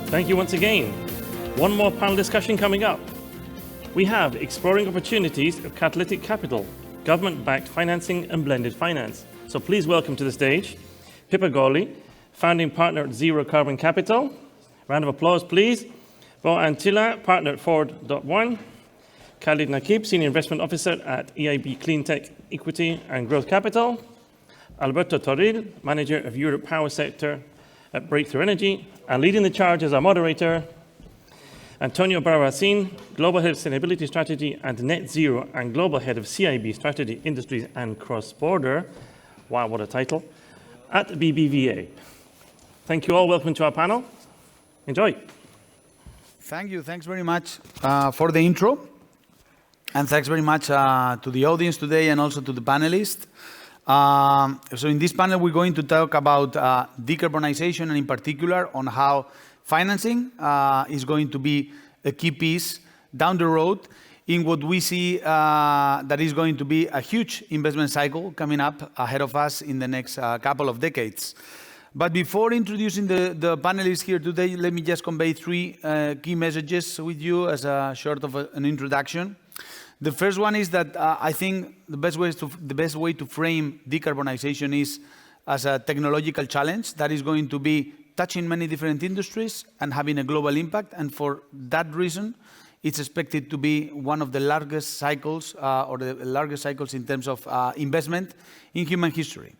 Thank you once again. One more panel discussion coming up. We have exploring opportunities of catalytic capital, government-backed financing and blended finance. So please welcome to the stage Pippa Gawley, founding partner at Zero Carbon Capital. Round of applause, please. Beau-Anne Chilla, partner at Forward.One. Khalid Naqib, senior investment officer at EIB Cleantech Equity and Growth Capital. Alberto Toril, manager of Europe Power Sector at Breakthrough Energy, and leading the charge as our moderator, Antonio Acin, Global Head of Sustainability Strategy and Net Zero and Global Head of CIB Strategy, Industries and Cross-Border. Wow, what a title. At BBVA. Thank you all. Welcome to our panel. Enjoy. Thank you. Thanks very much for the intro. And thanks very much to the audience today and also to the panelists. So in this panel, we're going to talk about decarbonization and in particular on how financing is going to be a key piece down the road in what we see that is going to be a huge investment cycle coming up ahead of us in the next couple of decades. But before introducing the panelists here today, let me just convey three key messages with you as a short of an introduction. The first one is that I think the best way to frame decarbonization is as a technological challenge that is going to be touching many different industries and having a global impact. And for that reason, it's expected to be one of the largest cycles or the largest cycles in terms of investment in human history.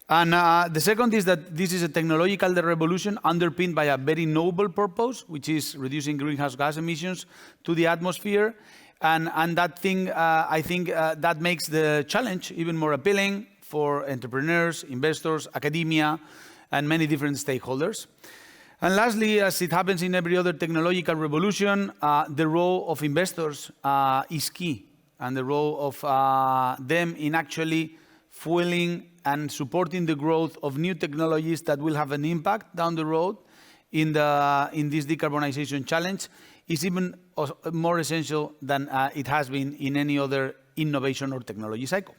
And the second is that this is a technological revolution underpinned by a very noble purpose, which is reducing greenhouse gas emissions to the atmosphere. And that thing, I think that makes the challenge even more appealing for entrepreneurs, investors, academia, and many different stakeholders. And lastly, as it happens in every other technological revolution, the role of investors is key, and the role of them in actually fueling and supporting the growth of new technologies that will have an impact down the road in this decarbonization challenge is even more essential than it has been in any other innovation or technology cycle.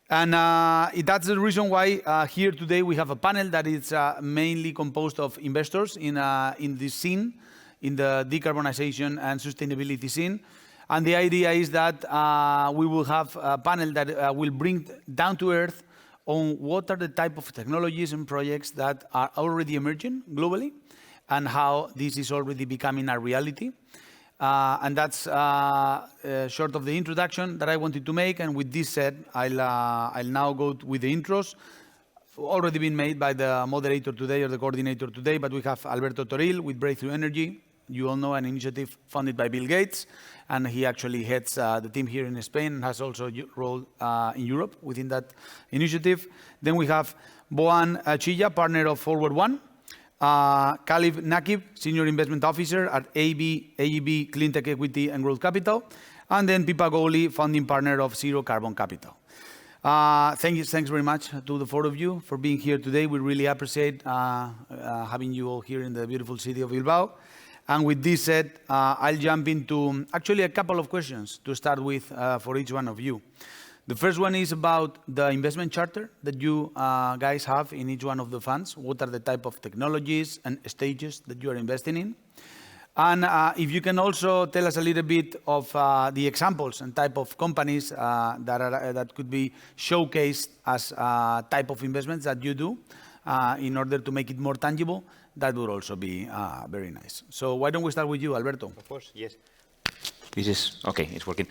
And that's the reason why here today we have a panel that is mainly composed of investors in this scene, in the decarbonization and sustainability scene. And the idea is that we will have a panel that will bring down to earth on what are the type of technologies and projects that are already emerging globally, and how this is already becoming a reality. And that's short of the introduction that I wanted to make. And with this said, I'll now go with the intros, already been made by the moderator today or the coordinator today, but we have Alberto Toril with Breakthrough Energy. You all know an initiative funded by Bill Gates, and he actually heads the team here in Spain and has also a role in Europe within that initiative. Then we have Beau-Anne Chilla, partner of Forward.One. Khalid Naqib, Senior Investment Officer at EIB Cleantech Equity and Growth Capital. And then Pippa Gawley, founding partner of Zero Carbon Capital. Thanks very much to the four of you for being here today. We really appreciate having you all here in the beautiful city of Bilbao. And with this said, I'll jump into actually a couple of questions to start with for each one of you. The first one is about the investment charter that you guys have in each one of the funds. What are the type of technologies and stages that you are investing in? And if you can also tell us a little bit of the examples and type of companies that could be showcased as type of investments that you do in order to make it more tangible, that would also be very nice. So why don't we start with you, Alberto? Of course, yes. This is, okay, it's working.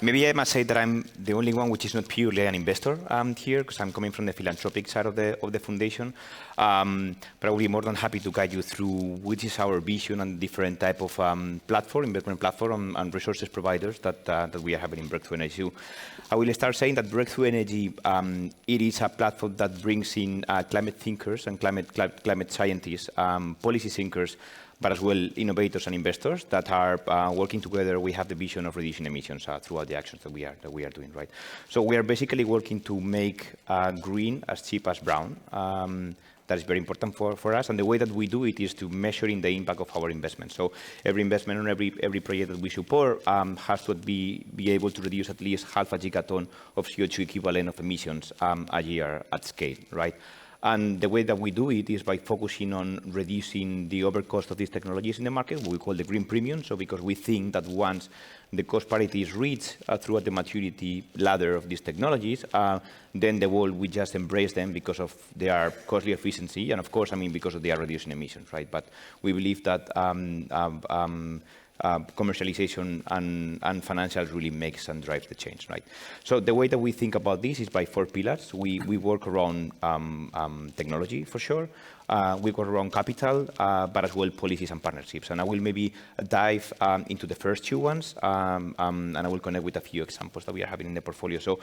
Maybe I must say that I'm the only one which is not purely an investor here, because I'm coming from the philanthropic side of the foundation. But I will be more than happy to guide you through which is our vision and different type of investment platform and resources providers that we are having in Breakthrough Energy. I will start saying that Breakthrough Energy, it is a platform that brings in climate thinkers and climate scientists, policy thinkers, but as well innovators and investors that are working together. We have the vision of reducing emissions throughout the actions that we are doing, right? So we are basically working to make green as cheap as brown. That is very important for us. And the way that we do it is to measuring the impact of our investment. So every investment and every project that we support has to be able to reduce at least half a gigaton of CO2 equivalent of emissions a year at scale, right? And the way that we do it is by focusing on reducing the overcost of these technologies in the market, what we call the green premium. So because we think that once the cost parity is reached throughout the maturity ladder of these technologies, then the world will just embrace them because of their costly efficiency, and of course, I mean, because of their reducing emissions, right? But we believe that commercialization and financials really makes and drives the change, right? So the way that we think about this is by 4 pillars. We work around technology, for sure. We work around capital, but as well policies and partnerships. And I will maybe dive into the first 2 ones, and I will connect with a few examples that we are having in the portfolio. So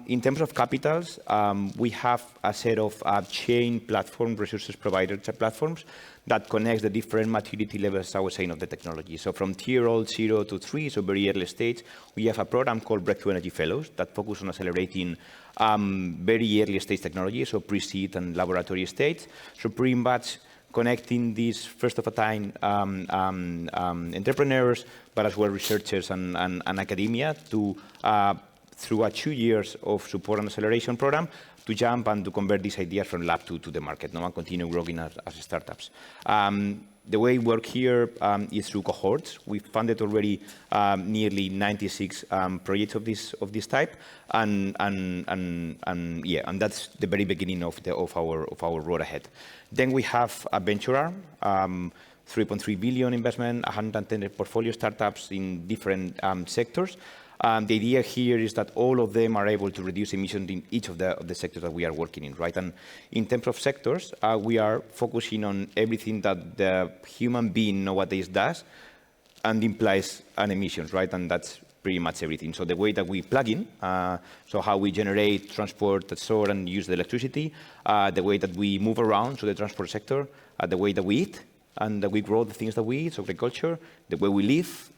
in terms of capitals, we have a set of chain platform resources providers platforms that connects the different maturity levels, I was saying, of the technology. So from tier 0 to 3, so very early stage, we have a program called Breakthrough Energy Fellows that focus on accelerating very early stage technology, so pre-seed and laboratory stage. So pretty much connecting these first-of-a-kind entrepreneurs, but as well researchers and academia to, through a 2 years of support and acceleration program, to jump and to convert these ideas from lab to the market, and continue growing as startups. The way we work here is through cohorts. We've funded already nearly 96 projects of this type, and that's the very beginning of our road ahead. Then we have a venture arm, 3.3 billion investment, 110 portfolio startups in different sectors. The idea here is that all of them are able to reduce emissions in each of the sectors that we are working in, right? And in terms of sectors, we are focusing on everything that the human being nowadays does and implies an emissions, right? And that's pretty much everything. So the way that we plug in, so how we generate, transport, store, and use the electricity, the way that we move around, so the transport sector, the way that we eat, and that we grow the things that we eat, so agriculture, the way we live,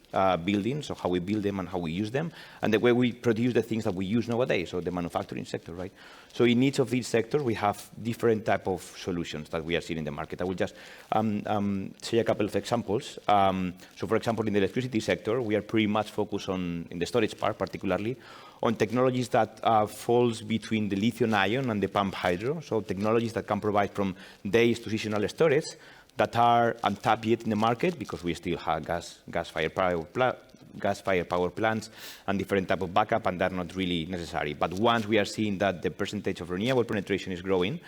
buildings, so how we build them and how we use them, and the way we produce the things that we use nowadays, so the manufacturing sector, right? So in each of these sectors, we have different type of solutions that we are seeing in the market. I will just say a couple of examples. So for example, in the electricity sector, we are pretty much focused on, in the storage part particularly, on technologies that falls between the lithium ion and the pumped hydro, so technologies that can provide from days to seasonal storage, that are untapped yet in the market because we still have gas-fired power plants and different type of backup, and they're not really necessary. But once we are seeing that the percentage of renewable penetration is growing,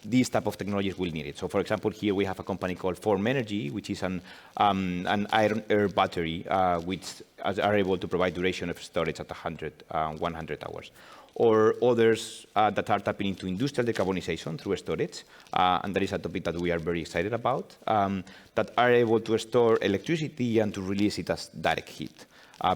these type of technologies will need it. So for example, here we have a company called Form Energy, which is an iron air battery, which are able to provide duration of storage at 100 hours. Or others that are tapping into industrial decarbonization through storage, and that is a topic that we are very excited about, that are able to store electricity and to release it as direct heat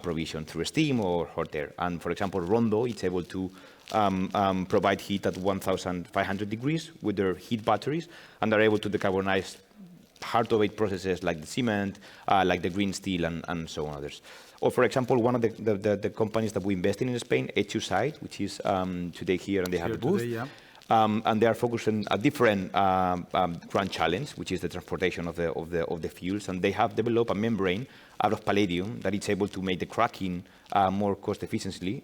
provision through steam or hot air. And for example, Rondo is able to provide heat at 1,500 degrees with their heat batteries, and are able to decarbonize hard-to-abate processes like the cement, like the green steel, and so on others. Or for example, one of the companies that we invest in Spain, H2Site, which is today here, and they have a booth. Today, yeah. And they are focused on a different grand challenge, which is the transportation of the fuels. And they have developed a membrane out of palladium that is able to make the cracking more cost efficiently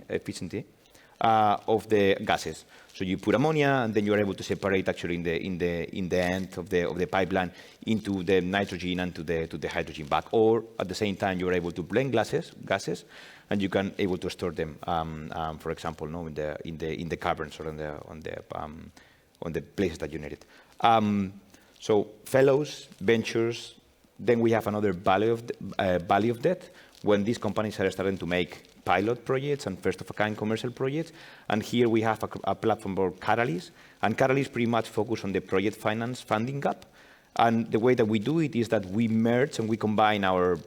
of the gases. So you put ammonia, and then you are able to separate actually in the end of the pipeline into the nitrogen and to the hydrogen back. Or at the same time, you are able to blend gases, and you can able to store them, for example, no, in the caverns or on the places that you need it. So fellows, ventures. Then we have another valley of debt when these companies are starting to make pilot projects and first-of-a-kind commercial projects. And here we have a platform called Catalyst. And Catalyst pretty much focus on the project finance funding gap. And the way that we do it is that we merge and we combine our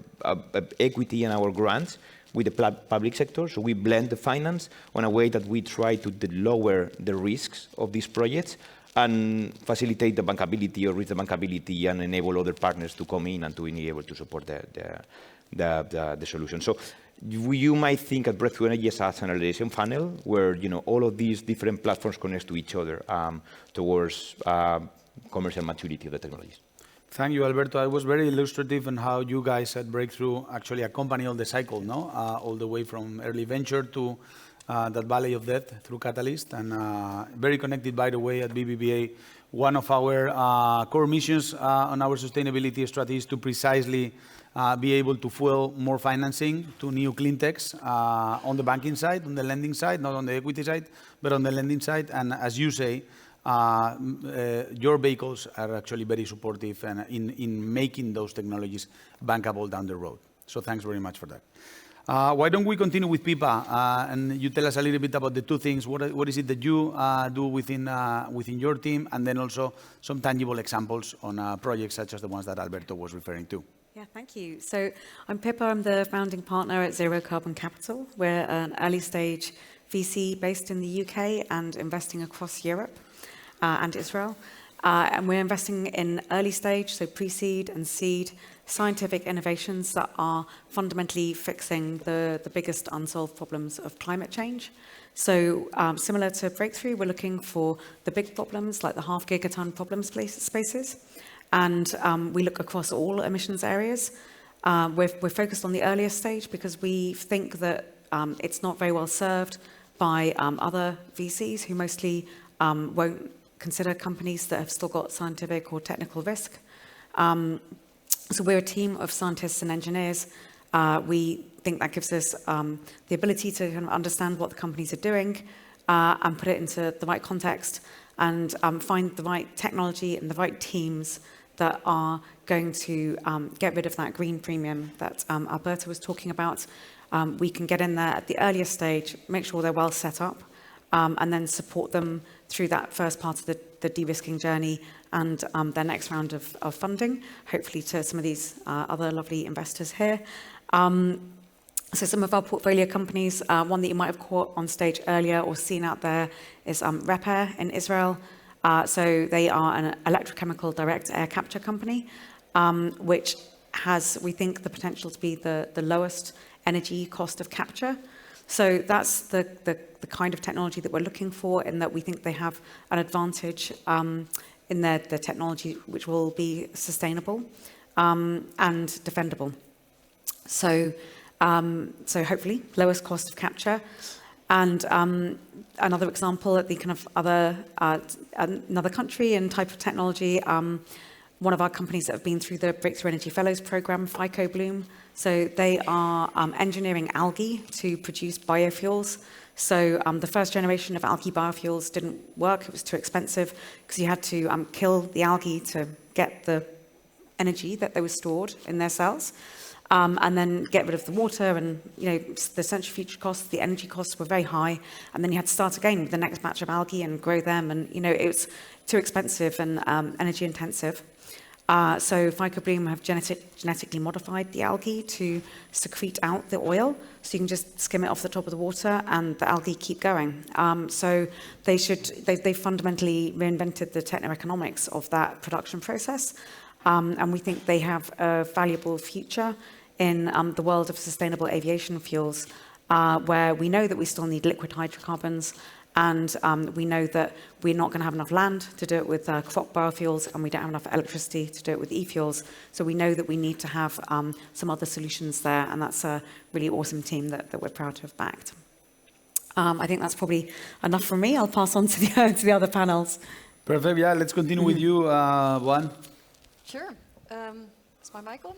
equity and our grants with the public sector. So we blend the finance in a way that we try to lower the risks of these projects and facilitate the bankability or reach the bankability and enable other partners to come in and to be able to support the solution. So you might think at Breakthrough Energy as an acceleration funnel where all of these different platforms connect to each other towards commercial maturity of the technologies. Thank you, Alberto. It was very illustrative on how you guys at Breakthrough actually accompany all the cycle, no? All the way from early venture to that valley of death through Catalyst, and very connected, by the way, at BBVA. One of our core missions on our sustainability strategy is to precisely be able to fuel more financing to new cleantechs on the banking side, on the lending side, not on the equity side, but on the lending side. And as you say, your vehicles are actually very supportive and in making those technologies bankable down the road. So thanks very much for that. Why don't we continue with Pippa, and you tell us a little bit about the two things. What is it that you do within your team, and then also some tangible examples on projects such as the ones that Alberto was referring to. Yeah, thank you. So I'm Pippa. I'm the founding partner at Zero Carbon Capital. We're an early stage VC based in the UK and investing across Europe and Israel. And we're investing in early stage, so pre-seed and seed, scientific innovations that are fundamentally fixing the biggest unsolved problems of climate change. So similar to Breakthrough, we're looking for the big problems like the half gigaton problem spaces. And we look across all emissions areas. We're focused on the earlier stage because we think that it's not very well served by other VCs who mostly won't consider companies that have still got scientific or technical risk. So we're a team of scientists and engineers. We think that gives us the ability to kind of understand what the companies are doing and put it into the right context and find the right technology and the right teams that are going to get rid of that green premium that Alberto was talking about. We can get in there at the earliest stage, make sure they're well set up, and then support them through that first part of the de-risking journey and their next round of funding, hopefully to some of these other lovely investors here. So some of our portfolio companies, one that you might have caught on stage earlier or seen out there is Repair in Israel. So they are an electrochemical direct air capture company, which has, we think, the potential to be the lowest energy cost of capture. So that's the kind of technology that we're looking for, in that we think they have an advantage in their technology, which will be sustainable and defendable. So, so hopefully lowest cost of capture. And another example at the kind of other another country and type of technology. One of our companies that have been through the Breakthrough Energy Fellows program, Bloom. So they are engineering algae to produce biofuels. So the first generation of algae biofuels didn't work. It was too expensive because you had to kill the algae to get the energy that they were stored in their cells. And then get rid of the water, and the centrifuge costs, the energy costs were very high, and then you had to start again with the next batch of algae and grow them, and it was too expensive and energy intensive. So Bloom have genetically modified the algae to secrete out the oil, so you can just skim it off the top of the water and the algae keep going. So they fundamentally reinvented the techno-economics of that production process, and we think they have a valuable future in the world of sustainable aviation fuels, where we know that we still need liquid hydrocarbons, and we know that we're not going to have enough land to do it with crop biofuels, and we don't have enough electricity to do it with e-fuels. So we know that we need to have some other solutions there, and that's a really awesome team that we're proud to have backed. I think that's probably enough from me. I'll pass on to the other panels. Perfect. Yeah, let's continue with you, Beau-Anne. Sure. Is my mic on?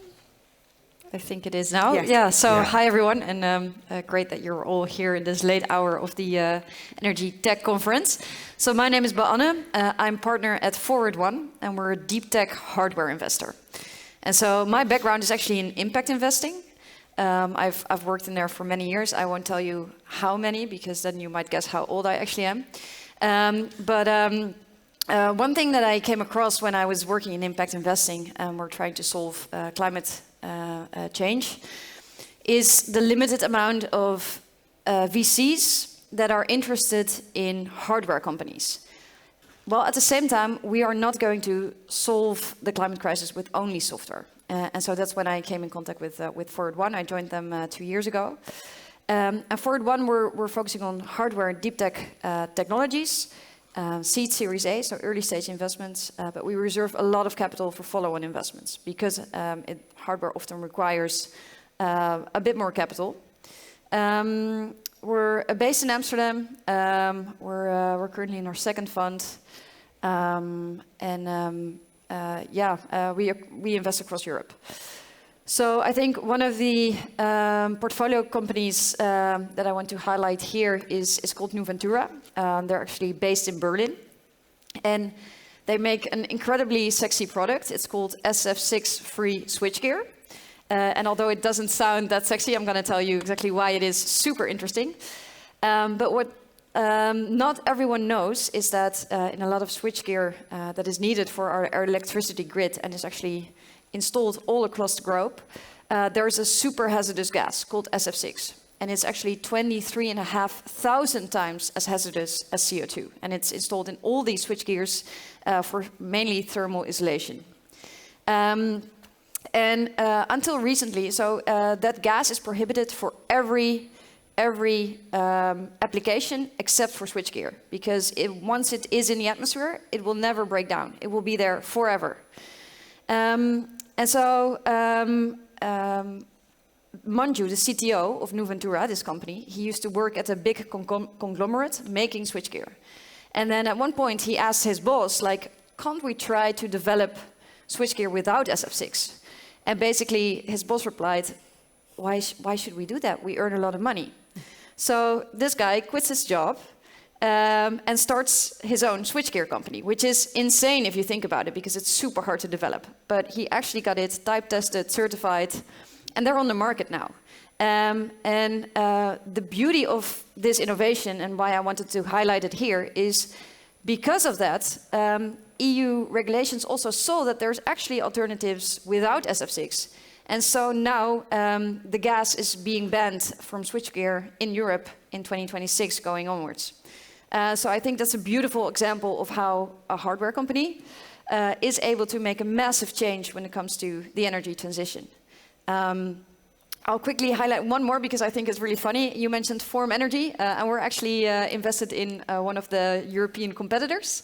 I think it is now. Yes. Yeah, so hi everyone, and great that you're all here in this late hour of the Energy Tech Conference. So my name is Beau-Anne. I'm partner at Forward One, and we're a deep tech hardware investor. And so my background is actually in impact investing. I've worked in there for many years. I won't tell you how many, because then you might guess how old I actually am. One thing that I came across when I was working in impact investing, we're trying to solve climate change, is the limited amount of VCs that are interested in hardware companies. Well, at the same time, we are not going to solve the climate crisis with only software. And so that's when I came in contact with Forward One. I joined them 2 years ago. And Forward One, we're focusing on hardware and deep tech technologies, seed Series A, so early stage investments, but we reserve a lot of capital for follow-on investments because hardware often requires a bit more capital. we're based in Amsterdam. We're currently in our second fund. We invest across Europe. So I think one of the portfolio companies that I want to highlight here is called Nuventura. They're actually based in Berlin. And they make an incredibly sexy product. It's called SF6 free switchgear. And although it doesn't sound that sexy, I'm going to tell you exactly why it is super interesting. But what not everyone knows is that in a lot of switchgear that is needed for our electricity grid and is actually installed all across the globe, there is a super hazardous gas called SF6. And it's actually 23,500 times as hazardous as CO2. And it's installed in all these switchgears for mainly thermal isolation. Until recently, so that gas is prohibited for every application except for switchgear, because once it is in the atmosphere, it will never break down. It will be there forever. Manju, the CTO of Nuventura, this company, he used to work at a big conglomerate making switchgear. And then at one point he asked his boss, like, can't we try to develop switchgear without SF6? And basically his boss replied, why should we do that? We earn a lot of money. So this guy quits his job and starts his own switchgear company, which is insane if you think about it, because it's super hard to develop. But he actually got it type tested, certified, and they're on the market now. The beauty of this innovation, and why I wanted to highlight it here, is because of that, EU regulations also saw that there's actually alternatives without SF6. And so now the gas is being banned from switchgear in Europe in 2026 going onwards. So I think that's a beautiful example of how a hardware company is able to make a massive change when it comes to the energy transition. I'll quickly highlight one more because I think it's really funny. You mentioned Form Energy, and we're actually invested in one of the European competitors,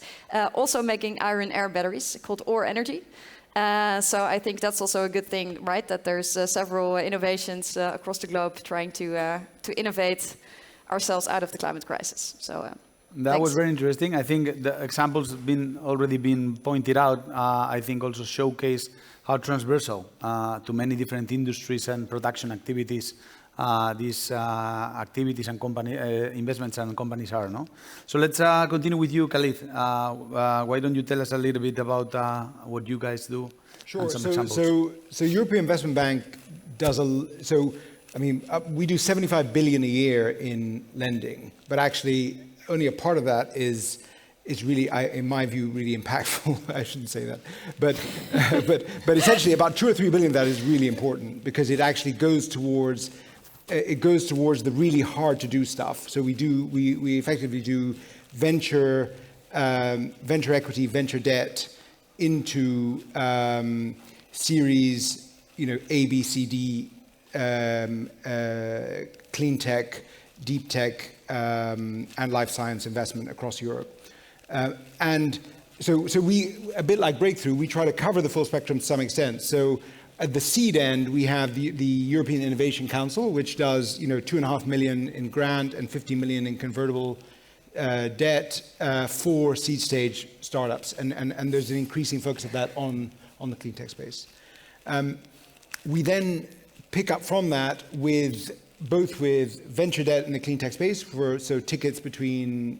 also making iron-air batteries called Ore Energy. So I think that's also a good thing, right? That there's several innovations across the globe trying to innovate ourselves out of the climate crisis. So that thanks. was very interesting. I think the examples already been pointed out. I think also showcase how transversal to many different industries and production activities these activities and investments and companies are. No? So let's continue with you, Khalid. Why don't you tell us a little bit about what you guys do? Sure. And some examples. So European Investment Bank does we do 75 billion a year in lending, but actually only a part of that is really, in my view, really impactful. I shouldn't say that, but essentially about 2 or 3 billion of that is really important because it actually goes towards the really hard to do stuff. So we effectively do venture equity, venture debt into series, A, B, C, D, Cleantech, deep tech, and life science investment across Europe. And so we, a bit like Breakthrough, we try to cover the full spectrum to some extent. So at the seed end, we have the European Innovation Council, which does 2.5 million in grant and 50 million in convertible debt for seed stage startups. And there's an increasing focus of that on the clean tech space. We then pick up from that both with venture debt in the clean tech space, so tickets between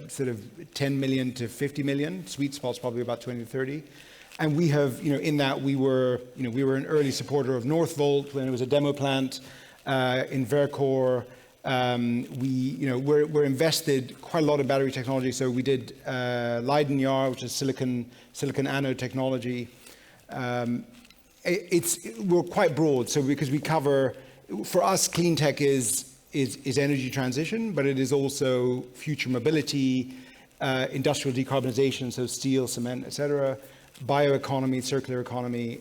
sort of 10 million to 50 million. Sweet spot's probably about 20 to 30. And we have, in that we were an early supporter of Northvolt when it was a demo plant in Vercor. We're invested quite a lot in battery technology. So we did Leiden, which is silicon anode technology. We're quite broad. So because we cover, for us, clean tech is energy transition, but it is also future mobility, industrial decarbonization, so steel, cement, etc. Bioeconomy, circular economy.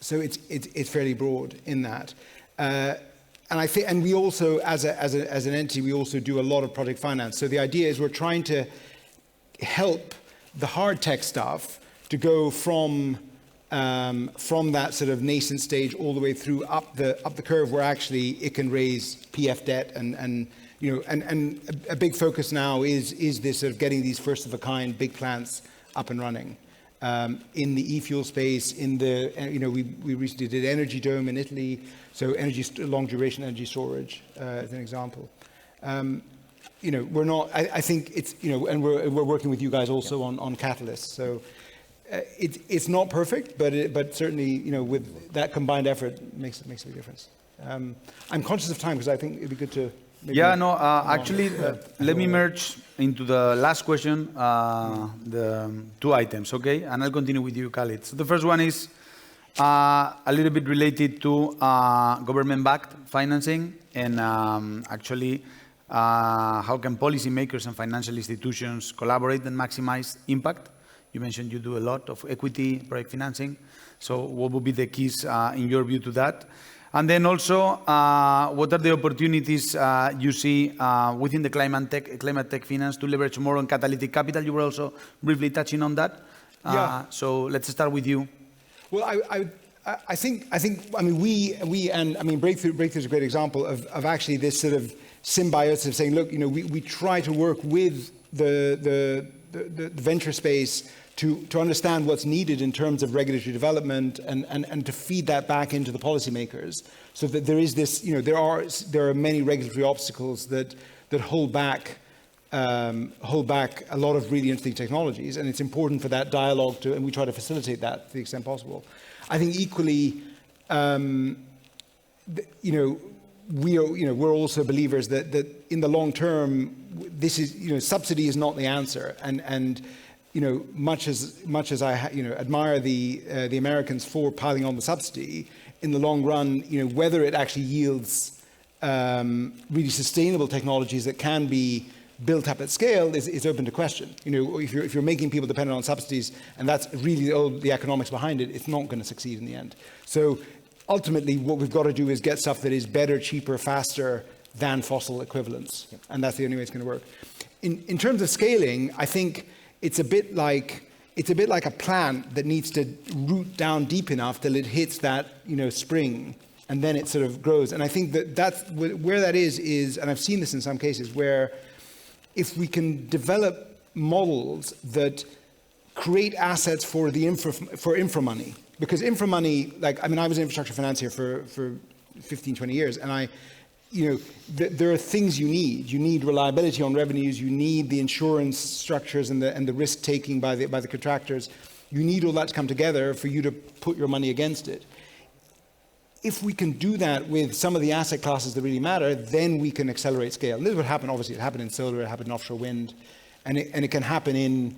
So it's fairly broad in that. And we also, as an entity, we also do a lot of project finance. So the idea is we're trying to help the hard tech stuff to go from from that sort of nascent stage all the way through up the curve, where actually it can raise PF debt and a big focus now is this sort of getting these first of a kind big plants up and running. In the e-fuel space, we recently did Energy Dome in Italy, so long duration energy storage as an example. We're not. I think it's and we're working with you guys also on catalysts. So it's not perfect, but certainly with that combined effort makes a big difference. I'm conscious of time because I think it'd be good to. Actually, let me merge into the last question the two items, okay? And I'll continue with you, Khalid. So the first one is a little bit related to government-backed financing and actually how can policymakers and financial institutions collaborate and maximize impact? You mentioned you do a lot of equity project financing. So what would be the keys in your view to that? And then also, what are the opportunities you see within the climate tech finance to leverage more on catalytic capital? You were also briefly touching on that. So let's start with you. Well, I think we and Breakthrough is a great example of actually this sort of symbiosis of saying, look, we try to work with the venture space to understand what's needed in terms of regulatory development and to feed that back into the policymakers, so that there is this, there are many regulatory obstacles that hold back a lot of really interesting technologies, and it's important for that dialogue and we try to facilitate that to the extent possible. I think equally, we're also believers that in the long term, this is, subsidy is not the answer, and much as I admire the Americans for piling on the subsidy, in the long run, whether it actually yields really sustainable technologies that can be built up at scale is open to question. If you're making people dependent on subsidies, and that's really the economics behind it, it's not going to succeed in the end. So ultimately, what we've got to do is get stuff that is better, cheaper, faster than fossil equivalents, and that's the only way it's going to work. In terms of scaling, I think it's a bit like a plant that needs to root down deep enough till it hits that spring, and then it sort of grows. And I think that's where that is, and I've seen this in some cases, where if we can develop models that create assets for infra money, because infra money, I was in infrastructure finance here for 15, 20 years, and there are things you need. You need reliability on revenues. You need the insurance structures and the risk taking by the contractors. You need all that to come together for you to put your money against it. If we can do that with some of the asset classes that really matter, then we can accelerate scale. And this is what happened. Obviously, it happened in solar, it happened in offshore wind, and it can happen in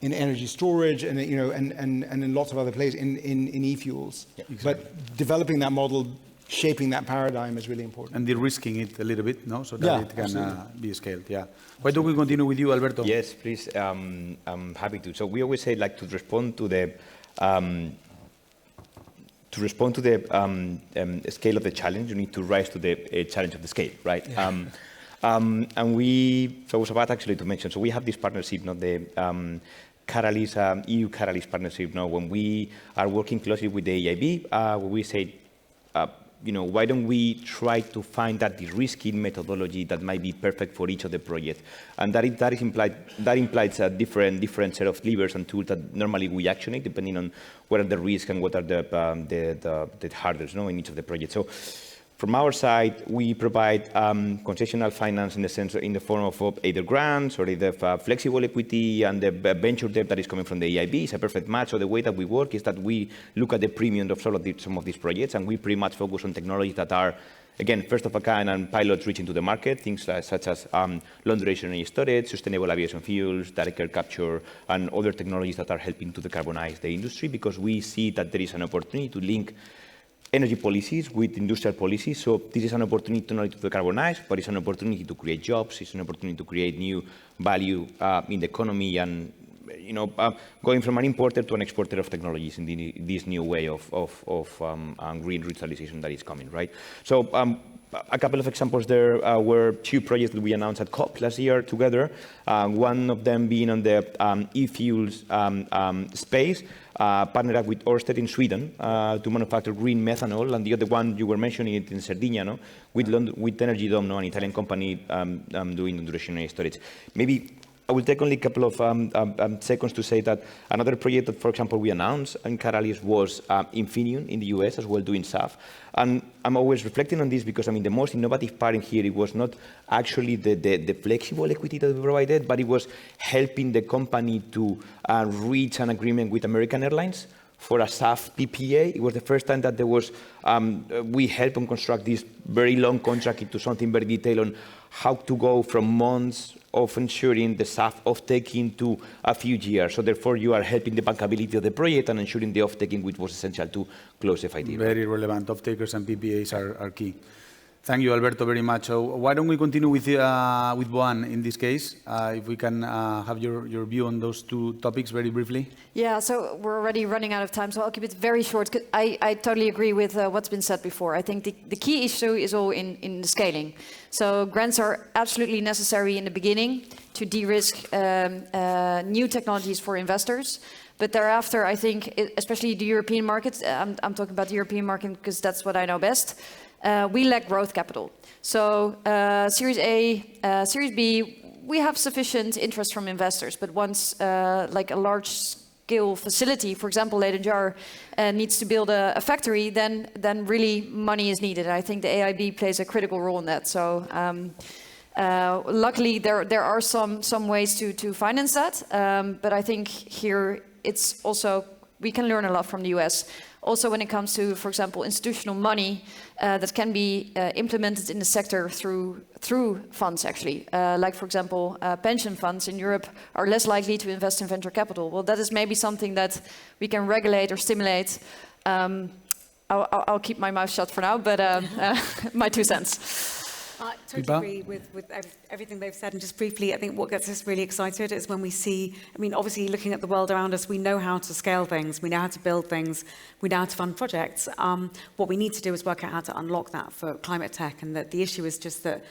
energy storage and in lots of other places in e-fuels. Yeah, exactly. But developing that model, shaping that paradigm is really important. And de-risking it a little bit, no? So that it can be scaled, yeah. Why don't we continue with you, Alberto? Yes, please. I'm happy to. So we always say, to respond to the scale of the challenge, you need to rise to the challenge of the scale, right? Yeah. So I was about actually to mention, so we have this partnership, not the Catalyst, EU Catalyst partnership now, when we are working closely with the EIB, where we say, why don't we try to find that de-risking methodology that might be perfect for each of the projects? And that implies a different set of levers and tools that normally we actionate depending on what are the risks and what are the hurdles in each of the projects. So from our side, we provide concessional finance in the form of either grants or either flexible equity, and the venture debt that is coming from the EIB is a perfect match. So the way that we work is that we look at the premium of some of these projects, and we pretty much focus on technologies that are, again, first of a kind and pilots reaching to the market, things such as long duration energy storage, sustainable aviation fuels, direct air capture, and other technologies that are helping to decarbonize the industry, because we see that there is an opportunity to link energy policies with industrial policies. So this is an opportunity not only to decarbonize, but it's an opportunity to create jobs. It's an opportunity to create new value in the economy, and going from an importer to an exporter of technologies in this new way of green revitalization that is coming, right? So a couple of examples there were two projects that we announced at COP last year together. One of them being on the e-fuels space, partnered up with Ørsted in Sweden to manufacture green methanol, and the other one you were mentioning it in Sardinia, no? With Energy Dome, no? An Italian company doing duration storage. Maybe I will take only a couple of seconds to say that another project that, for example, we announced in Catalyst was Infineon in the US as well, doing SAF. And I'm always reflecting on this because, I mean, the most innovative part in here, it was not actually the flexible equity that we provided, but it was helping the company to reach an agreement with American Airlines for a SAF PPA. It was the first time that there was, we helped them construct this very long contract into something very detailed on how to go from months of ensuring the SAF off-taking to a few years. So therefore, you are helping the bankability of the project and ensuring the off-taking, which was essential to close FID. Very relevant. Off-takers and PPAs are key. Thank you, Alberto, very much. So why don't we continue with Beau-Anne in this case? If we can have your view on those two topics very briefly. Yeah, so we're already running out of time, so I'll keep it very short. I totally agree with what's been said before. I think the key issue is all in the scaling. So grants are absolutely necessary in the beginning to de-risk new technologies for investors. But thereafter, I think, especially the European market, I'm talking about the European market because that's what I know best, we lack growth capital. So Series A, Series B, we have sufficient interest from investors, but once like a large-scale facility, for example, Leyden Jar, needs to build a factory, then really money is needed. I think the AIB plays a critical role in that. So luckily, there are some ways to finance that, but I think here it's also, we can learn a lot from the US. Also when it comes to, for example, institutional money that can be implemented in the sector through funds actually. Like for example, pension funds in Europe are less likely to invest in venture capital. Well, that is maybe something that we can regulate or stimulate. I'll keep my mouth shut for now, but my 2 cents. I totally agree with everything they've said. And just briefly, I think what gets us really excited is when we see, I mean, obviously looking at the world around us, we know how to scale things, we know how to build things, we know how to fund projects. What we need to do is work out how to unlock that for climate tech. And that the issue is just that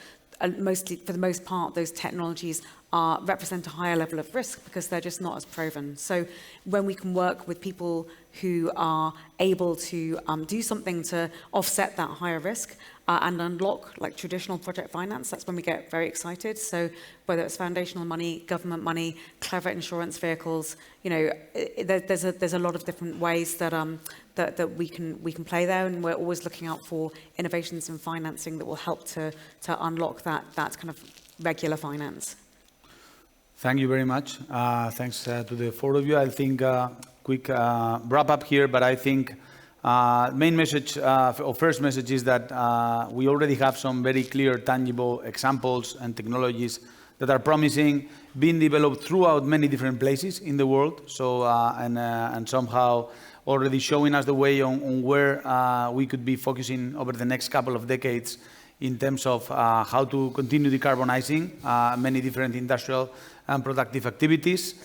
mostly, for the most part, those technologies represent a higher level of risk because they're just not as proven. So when we can work with people who are able to do something to offset that higher risk and unlock like traditional project finance, that's when we get very excited. So whether it's foundational money, government money, clever insurance vehicles, you know, there's a lot of different ways that that we can play there, and we're always looking out for innovations in financing that will help to unlock that kind of regular finance. Thank you very much. Thanks to the 4 of you. I think quick wrap up here, but I think main message or first message is that we already have some very clear, tangible examples and technologies that are promising, being developed throughout many different places in the world. So and somehow already showing us the way on where we could be focusing over the next couple of decades in terms of how to continue decarbonizing many different industrial and productive activities.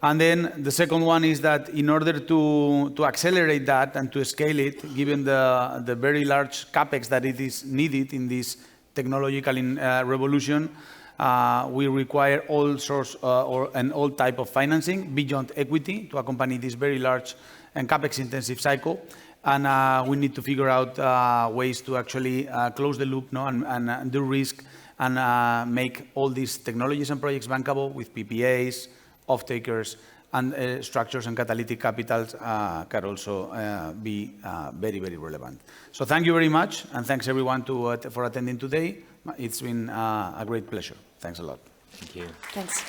And then the second one is that in order to accelerate that and to scale it, given the very large capex that it is needed in this technological revolution, we require all sorts and all type of financing beyond equity to accompany this very large and capex intensive cycle. And we need to figure out ways to actually close the loop, no, and do risk and make all these technologies and projects bankable with PPAs, off-takers, and structures and catalytic capitals can also be very, very relevant. So thank you very much, and thanks everyone for attending today. It's been a great pleasure. Thanks a lot. Thank you. Thanks.